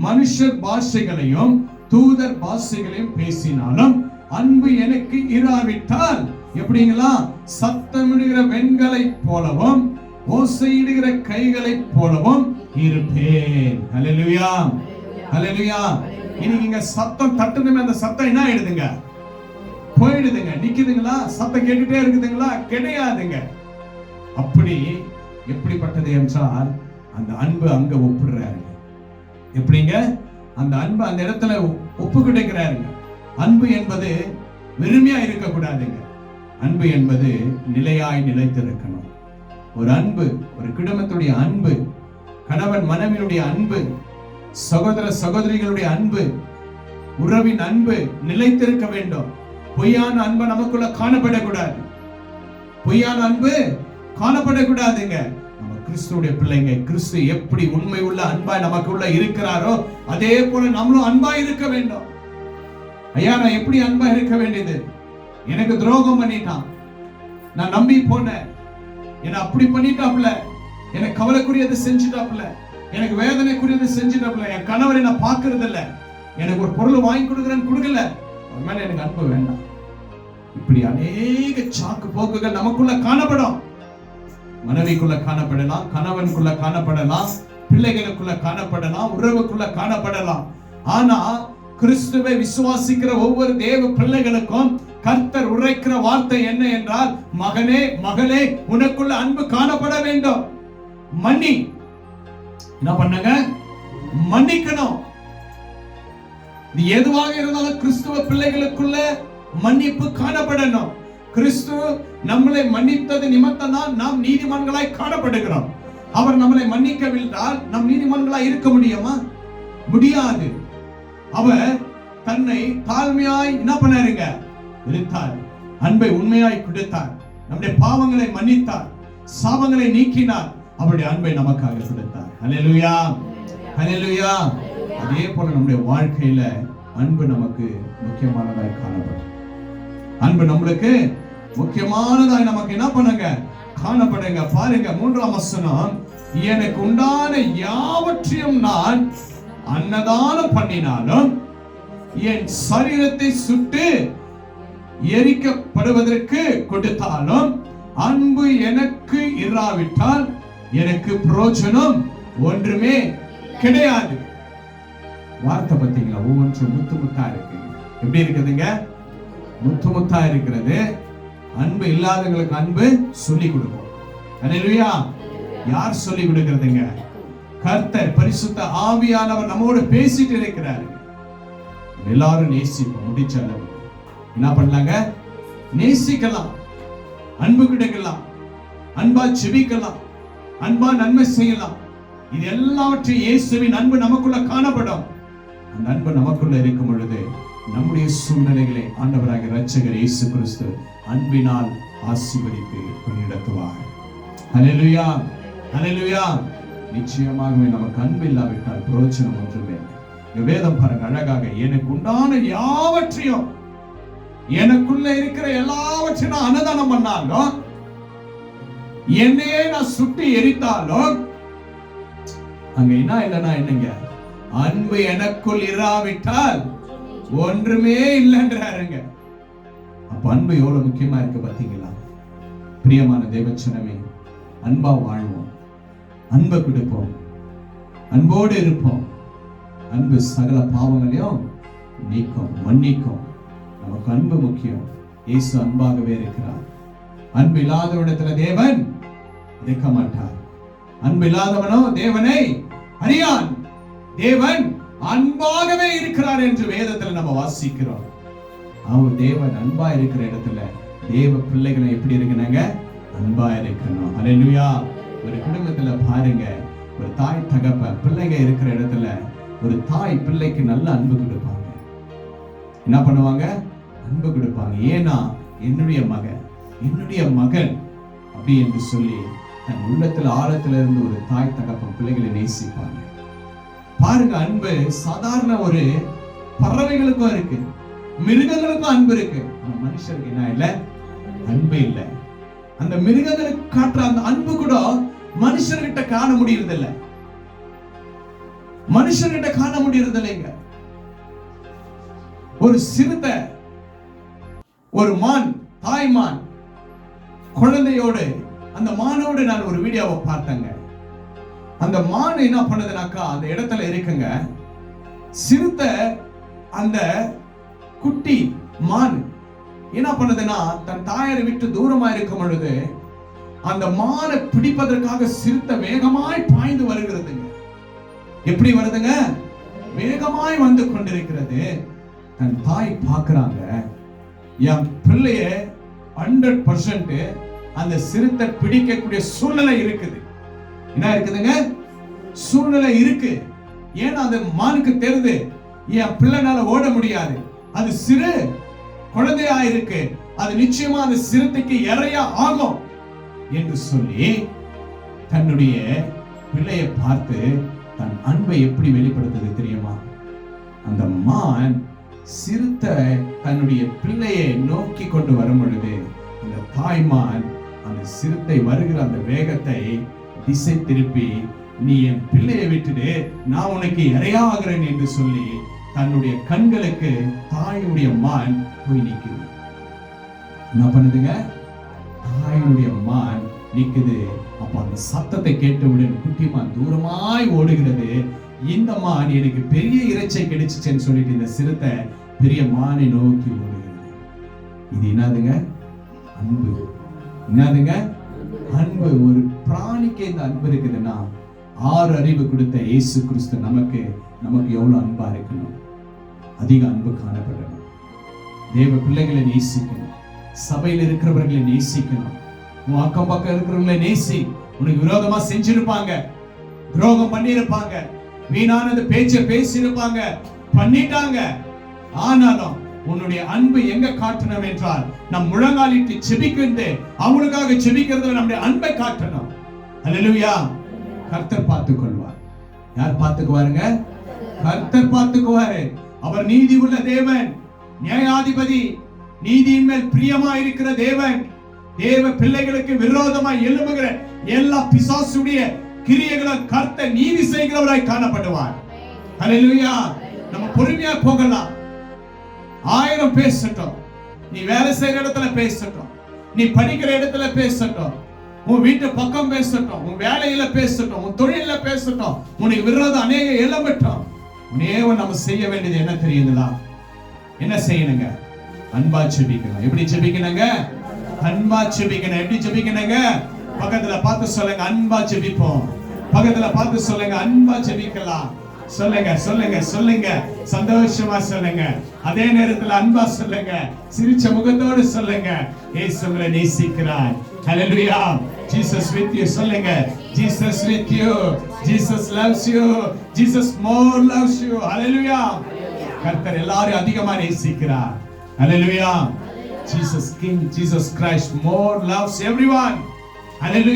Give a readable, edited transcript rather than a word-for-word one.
மனுஷர் பாஷைகளையும் தூதர் பாஷைகளையும் பேசினாலும் அன்பு எனக்கு இராவிட்டால் எப்படிங்களா, சத்தமிடுகிற வெண்களை போலவும் ஓசையிடுகிற கைகளை போலவும் இருப்பேன். ஹல்லேலூயா, ஹல்லேலூயா. இன்னைக்கு சத்தம் தட்டுதுமே, அந்த சத்தம் என்ன ஆயிடுதுங்க, போயிடுதுங்க. நிக்குதுங்களா? சத்தம் கேட்டுட்டே இருக்குதுங்களா? கிடையாதுங்க. அப்படி எப்படிப்பட்டது என்றால் அந்த அன்பு அங்க ஒப்புடுறாரு. எப்படிங்க? அந்த அன்பு அந்த இடத்துல ஒப்பு கிடைக்கிறாருங்க. அன்பு என்பது வெறுமையா இருக்க கூடாதுங்க. அன்பு என்பது நிலையாய் நிலைத்திருக்கணும். ஒரு அன்பு, ஒரு குடும்பத்துடைய அன்பு, கணவன் மனைவியுடைய அன்பு, சகோதர சகோதரிகளுடைய அன்பு, உறவின் அன்பு நிலைத்திருக்க வேண்டும். பொய்யான அன்பு நமக்குள்ள காணப்படக்கூடாது. பொய்யான அன்பு காணப்படக்கூடாதுங்க. நம்ம கிறிஸ்துவுடைய பிள்ளைங்க, கிறிஸ்து எப்படி உண்மை உள்ள அன்பாய் நமக்குள்ள இருக்கிறாரோ அதே போல நம்மளும் அன்பாய் இருக்க வேண்டும். ஐயா, நான் எப்படி அன்பா இருக்க வேண்டியது? எனக்கு துரோகம் பண்ணிட்டான், நான் நம்பி போனேன், என்ன அப்படி பண்ணிட்டாப்ல, எனக்கு கவலைக்குரியது செஞ்சுட்டாப்ல, எனக்கு வேதனைக்குரியது செஞ்சுட்டாப்ல, என் கணவரை நான் பாக்குறது இல்ல, எனக்கு ஒரு பொருள் வாங்கி கொடுக்குறேன்னு கொடுக்கல, அது மேல எனக்கு அன்பு வேண்டாம். இப்படி அநேக சாக்கு போக்குகள் நமக்குள்ள காணப்படும். மனைவிக்குள்ள காணப்படலாம், கணவனுக்குள்ள காணப்படலாம், பிள்ளைகளுக்குள்ள காணப்படலாம், உறவுக்குள்ள காணப்படலாம். ஆனா கிறிஸ்துவை விசுவாசிக்கிற ஒவ்வொரு தேவ பிள்ளைகளுக்கும் கர்த்தர் உரைக்கிற வார்த்தை என்ன என்றால், மகனே மகளே, உனக்குள்ள அன்பு காணப்பட வேண்டும். மன்னி. என்ன பண்ணுங்க? மன்னிக்கணும். இது எதுவாக இருந்தாலும் கிறிஸ்துவ பிள்ளைகளுக்குள்ள மன்னிப்பு காணப்படணும். கிறிஸ்து நம்மளை மன்னித்தது நிமித்தம் தான் நாம் நீதிமான்களாய் காணப்படுகிறோம். அவர் நம்மளை மன்னிக்கவில்லை, நம் நீதிமான்களாய் இருக்க முடியுமா? முடியாது. அவர் தன்னை தாழ்மையாய் என்ன பண்ணாருங்க? விரித்தார். அன்பை உண்மையாய் கொடுத்தார். நம்முடைய பாவங்களை மன்னித்தார், சாபங்களை நீக்கினார், அவருடைய அன்பை நமக்காக கொடுத்தார். ஹல்லேலூயா, ஹல்லேலூயா. அதே போல நம்முடைய வாழ்க்கையில அன்பு நமக்கு முக்கியமானதாய் காணப்படும். அன்பு நம்மளுக்கு முக்கியமானதாய் நமக்கு என்ன பண்ணுங்க? காணப்படுங்க. பாருங்க 3ஆம் வசனம், எனக்கு உண்டான யாவற்றையும் நான் அன்னதானம் பண்ணினாலும் என் சரீரத்தை சுட்டு எரிக்கப்படுவதற்கு கொடுத்தாலும் அன்பு எனக்கு இராவிட்டால் எனக்கு பிரயோஜனம் ஒன்றுமே கிடையாது. வார்த்தை பார்த்தீங்களா? ஒவ்வொன்றும் முத்து முத்தா இருக்கு. எப்படி இருக்குதுங்க? முத்து முத்தா இருக்கிறது. அன்பு இல்லாதவங்களுக்கு அன்பு சொல்லி கொடுக்கும். ஹல்லேலூயா. யார் சொல்லி கொடுக்கிறதுங்க? கர்த்தர் பரிசுத்த ஆவியானவர் நம்மோடு பேசிட்டு இருக்கிறாரு. எல்லாரும் நேசிப்போம். முடிச்ச அளவு என்ன பண்ணலாங்க? நேசிக்கலாம், அன்பு கிடைக்கலாம், அன்பா செபிக்கலாம், அன்பா நன்மை செய்யலாம். இது எல்லாவற்றையும் இயேசுவின் அன்பு நமக்குள்ள காணப்படும். அந்த அன்பு நமக்குள்ள இருக்கும் பொழுது நம்முடைய சூழ்நிலைகளை ஆண்டவராகிய இரட்சகர் இயேசு கிறிஸ்து அன்பினால் ஆசீர்வதித்து வழிநடத்துவார். ஹல்லேலூயா, ஹல்லேலூயா. நிச்சயமாகவே நமக்கு அன்பு இல்லாவிட்டால் பிரயோஜனம் ஒன்றுமே. வேதம் பாருங்க அழகாக, எனக்கு உண்டான யாவற்றையும், எனக்குள்ள இருக்கிற எல்லாவற்றையும் நான் அன்னதானம் பண்ணாலும், என்னையே நான் சுட்டி எரித்தாலும் அங்க என்ன இல்லைன்னா என்னங்க? அன்பு எனக்குள் இராவிட்டால் ஒன்றுமே இல்லைன்றாருங்க. அப்ப அன்பு எவ்வளவு முக்கியமா இருக்கு பாத்தீங்களா? பிரியமான தேவச்சனமே, அன்பா வாழ்வோம், அன்பை கொடுப்போம், அன்போடு இருப்போம். அன்பு சகல பாவங்களையும் நீக்கும், மன்னிக்கும். நமக்கு அன்பு முக்கியம். இயேசு அன்பாகவே இருக்கிறார். அன்பு இல்லாதவனிடத்துல தேவன் இருக்க மாட்டார். அன்பு இல்லாதவனோ தேவனை அறியான். தேவன் அன்பாகவே இருக்கிறார் என்று வேதத்துல நம்ம வாசிக்கிறோம். அவர் தேவன் அன்பா இருக்கிற இடத்துல தேவ பிள்ளைகளை எப்படி இருக்கணுங்க? அன்பா இருக்கணும். ஹல்லேலூயா. ஒரு குடும்பத்துல பாருங்க, ஒரு தாய் தகப்பன் பிள்ளைங்க இருக்கிற இடத்துல ஒரு தாய் பிள்ளைக்கு நல்ல அன்பு கொடுப்பாங்க. என்ன பண்ணுவாங்க? அன்பு கொடுப்பாங்க. ஏன்னா என்னுடைய மகன், என்னுடைய மகன் அப்படி என்று சொல்லி தன் உள்ளத்துல ஆழத்துல இருந்து ஒரு தாய் தகப்பன் பிள்ளைகளை நேசிப்பாங்க. பாருங்க, அன்பு சாதாரண ஒரு பறவைகளுக்கும் இருக்கு, மிருகங்களுக்கும் அன்பு இருக்கு. மனுஷருக்கு என்ன இல்ல? அன்பு இல்ல. அந்த மிருகங்களுக்கு காட்டுற அந்த அன்பு கூட மனுஷர்கிட்ட காண முடியறது இல்ல. மனுஷன்கிட்ட காண முடியறது இல்லைங்க. ஒரு சிறுத்தை, ஒரு மான், தாய்மான் குழந்தையோடு, அந்த மானோடு நான் ஒரு வீடியோவை பார்த்தேங்க. அந்த மான் என்ன பண்ணதுனாக்கா அந்த இடத்துல இருக்குங்க. சிறுத்தை அந்த குட்டி மான் என்ன பண்ணதுன்னா தன் தாயரை விட்டு தூரமா இருக்கும் பொழுது அந்த மானை பிடிப்பதற்காக சிறுத்தை வேகமாய் பாய்ந்து வருகிறதுங்க. எப்படி வருதுங்க? வேகமாய் வந்து கொண்டிருக்கிறது. தன் தாய் பார்க்கறாங்க, என் பிள்ளைய 100% அந்த சிறுத்தை பிடிக்கக்கூடிய சூழ்நிலை இருக்குது. என்ன இருக்குதுங்க? சூழ்நிலை இருக்கு. ஏன்னா அந்த மானுக்கு தெரியுது, என் பிள்ளைனால ஓட முடியாது, அது சிறு குழந்தையா இருக்கு, அது நிச்சயமா அந்த சிறுத்தைக்கு இரையா ஆகும் என்று சொல்லி தன்னுடைய பிள்ளையை பார்த்து தன் அன்பை எப்படி வெளிப்படுத்துது தெரியுமா? அந்த மான் சிறுத்தை தன்னுடைய பிள்ளையை நோக்கி கொண்டு வரும் பொழுது அந்த தாய்மான் அந்த சிறுத்தை வருகிற அந்த வேகத்தை திசை திருப்பி, நீ என் பிள்ளையை விட்டுடு, நான் உனக்கு இரையாகிறேன் என்று சொல்லி தன்னுடைய கண்களுக்கு தாயுடைய மான் போய் நிக்குது. என்ன பண்ணுதுங்க? தாயுடைய மான் நிக்குது. அப்ப அந்த சத்தத்தை கேட்டவுடன் குட்டிமான் தூரமாய் ஓடுகிறது. இந்த மான் எனக்கு பெரிய இறைச்சை கிடைச்சிச்சுன்னு சொல்லிட்டு இந்த சிறுத்தை பெரிய மானை நோக்கி ஓடுகிறது. இது என்னதுங்க? அன்பு. என்னதுங்க? அன்பு. ஒரு பிராணிக்கு இந்த அன்பு இருக்குதுன்னா 6 அறிவு கொடுத்த இயேசு கிறிஸ்து நமக்கு எவ்வளவு அன்பா இருக்கணும். அதிக அன்பு காணப்படணும். தேவ பிள்ளைகளை நேசிக்கணும். சபையில் இருக்கிறவர்களை நேசிக்கணும். உன் அக்கம் பக்கம் இருக்கிறவர்களை நேசி. உனக்கு விரோதமா செஞ்சிருப்பாங்க, துரோகம் பண்ணிருப்பாங்க, வீணானது பேச்ச பேசியிருப்பாங்க, பண்ணிட்டாங்க. ஆனாலும் உன்னுடைய அன்பு எங்க காட்டணும் என்றால் நம் முழங்காலிட்டு செபிக்கிறது, அவங்களுக்காக செபிக்கிறதுல நம்முடைய அன்பை காட்டணும். அல்லேலூயா. கர்த்தர் பார்த்துக் கொள்வார். யார் பார்த்துக்குவாருங்க? கர்த்தர் பார்த்துக்குவாரு. அவர் நீதி உள்ள தேவன், நியாயாதிபதி, நீதியின் மேல் பிரியமா இருக்கிற தேவன். தேவ பிள்ளைகளுக்கு விரோதமாய் எழும்புகிற எல்லா பிசாசுடைய கிரியைகளை கர்த்தர் நீதி செய்கிறவராய் காணப்படுவார். அல்லேலூயா. நம்ம பொறுமையா போகலாம். 1000 பேசட்டும், நீ வேலை செய்யற இடத்துல பேசட்டும், நீ படிக்கிற இடத்துல பேசட்டும், உன் வீட்டு பக்கம் பேசட்டும், உன் வேலையில பேசட்டும், உன் தொழில பேசட்டும், உனக்கு விரோதம் அநேக எழும்பட்டும். நம்ம செய்ய வேண்டியது என்ன தெரியுங்களா? என்ன செய்யணுங்க? அன்பா ஜெபிக்கணும். எப்படி ஜெபிக்கணுங்க? அன்பா ஜெபிக்கணும். எப்படி ஜெபிக்கணுங்க? பக்கத்துல பார்த்து சொல்லுங்க, அன்பா ஜெபிப்போம். பக்கத்துல பார்த்து சொல்லுங்க, அன்பா ஜெபிக்கலாம். சொல்லுங்க சொல்லுங்க சொல்லுங்க, சந்தோஷமா சொல்லுங்க. அதே நேரத்தில் அன்பா சொல்லுங்க, சிரிச்ச முகத்தோடு சொல்லுங்க, இயேசுவை நேசிக்கிறார். ஹalleluya. Jesus with you. சொல்லுங்க, Jesus with you. Jesus loves you. Jesus more loves you. ஹalleluya. கர்த்தர் எல்லாரையும் அதிகமா நேசிக்கிறார். ஹalleluya. Jesus King, Jesus Christ more loves everyone. ஹalleluya.